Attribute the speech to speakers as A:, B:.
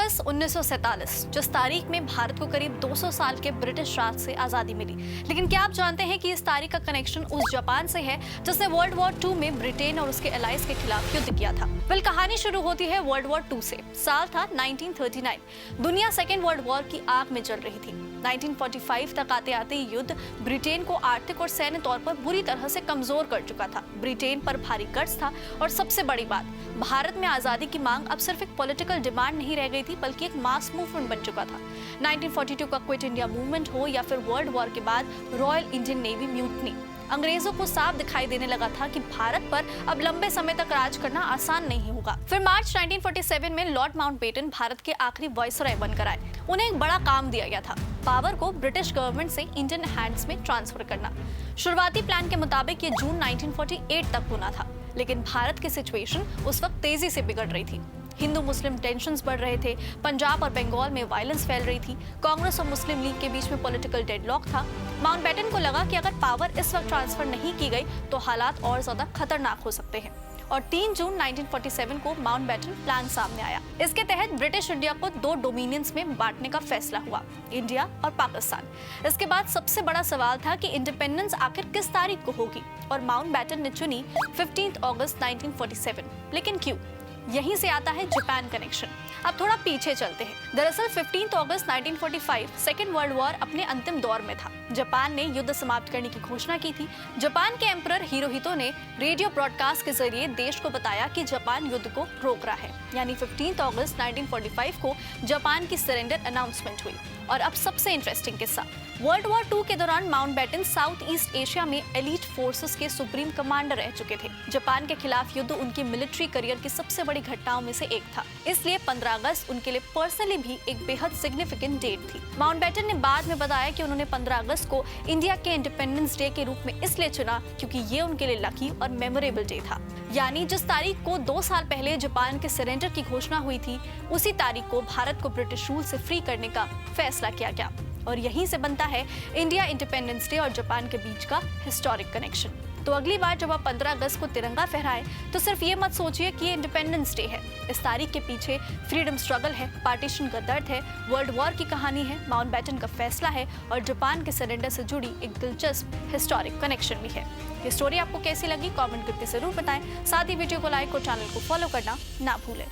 A: अगस्त 1947, जिस तारीख में भारत को करीब 200 साल के ब्रिटिश राज से आजादी मिली। लेकिन क्या आप जानते हैं कि इस तारीख का कनेक्शन उस जापान से है जिसने वर्ल्ड वॉर 2 में ब्रिटेन और उसके एलाइज के खिलाफ युद्ध किया था। फिर कहानी शुरू होती है वर्ल्ड वॉर 2 से। साल था 1939। दुनिया सेकेंड वर्ल्ड वॉर की आग में जल रही थी। 1945 तक आते आते युद्ध ब्रिटेन को आर्थिक और सैन्य तौर पर बुरी तरह से कमजोर कर चुका था। ब्रिटेन पर भारी कर्ज था और सबसे बड़ी बात, भारत में आजादी की मांग अब सिर्फ एक पॉलिटिकल डिमांड नहीं रह गई थी बल्कि एक मास मूवमेंट बन चुका था। 1942 का क्विट इंडिया मूवमेंट हो या फिर वर्ल्ड वॉर के बाद रॉयल इंडियन नेवी म्यूटनी, अंग्रेजों को साफ दिखाई देने लगा था कि भारत पर अब लंबे समय तक राज करना आसान नहीं होगा। फिर मार्च 1947 में लॉर्ड माउंटबेटन भारत के आखिरी वायसरॉय बनकर आए। उन्हें एक बड़ा काम दिया गया था, पावर को ब्रिटिश गवर्नमेंट से इंडियन हैंड्स में ट्रांसफर करना। शुरुआती प्लान के मुताबिक ये जून 1948 तक होना था, लेकिन भारत की सिचुएशन उस वक्त तेजी से बिगड़ रही थी। हिंदू मुस्लिम टेंशन्स बढ़ रहे थे, पंजाब और बंगाल में वायलेंस फैल रही थी, कांग्रेस और मुस्लिम लीग के बीच में पॉलिटिकल डेडलॉक था। माउंटबेटन को लगा कि अगर पावर इस वक्त ट्रांसफर नहीं की गई तो हालात और ज्यादा खतरनाक हो सकते हैं, और 3 जून 1947 को माउंटबेटन प्लान सामने आया। इसके तहत ब्रिटिश इंडिया को 2 डोमिनियंस में बांटने का फैसला हुआ, इंडिया और पाकिस्तान। इसके बाद सबसे बड़ा सवाल था कि इंडिपेंडेंस आखिर किस तारीख को होगी, और माउंटबेटन ने चुनी 15 अगस्त 1947। लेकिन क्यों? यहीं से आता है जापान कनेक्शन। अब थोड़ा पीछे चलते हैं। दरअसल 15 अगस्त 1945 सेकेंड वर्ल्ड वॉर अपने अंतिम दौर में था। जापान ने युद्ध समाप्त करने की घोषणा की थी। जापान के एम्परर हिरोहितो ने रेडियो ब्रॉडकास्ट के जरिए देश को बताया कि जापान युद्ध को रोक रहा है। यानी 15 अगस्त 1945 को जापान की सरेंडर अनाउंसमेंट हुई। और अब सबसे इंटरेस्टिंग किस्सा, वर्ल्ड वॉर 2 के दौरान माउंटबेटन साउथ ईस्ट एशिया में एलीट फोर्सेस के सुप्रीम कमांडर रह चुके थे। जापान के खिलाफ युद्ध उनकी मिलिट्री करियर की सबसे बड़ी घटनाओं में से एक था, इसलिए 15 अगस्त उनके लिए पर्सनली भी एक बेहद सिग्निफिकेंट डेट थी। माउंटबेटन ने बाद में बताया कि उन्होंने 15 अगस्त को इंडिया के इंडिपेंडेंस डे के रूप में इसलिए चुना क्योंकि ये उनके लिए लकी और मेमोरेबल डे था। यानी जिस तारीख को 2 साल पहले जापान के सरेंडर की घोषणा हुई थी, उसी तारीख को भारत को ब्रिटिश रूल से फ्री करने का फैसला किया गया। और यहीं से बनता है इंडिया इंडिपेंडेंस डे और जापान के बीच का हिस्टोरिक कनेक्शन। तो अगली बार जब आप 15 अगस्त को तिरंगा फहराएं तो सिर्फ ये मत सोचिए कि ये इंडिपेंडेंस डे है। इस तारीख के पीछे फ्रीडम स्ट्रगल है, पार्टीशन का दर्द है, वर्ल्ड वॉर की कहानी है, माउंटबेटन का फैसला है और जापान के सरेंडर से जुड़ी एक दिलचस्प हिस्टोरिक कनेक्शन भी है। ये स्टोरी आपको कैसी लगी कमेंट करके जरूर बताएं। साथ ही वीडियो को लाइक और चैनल को फॉलो करना ना भूलें।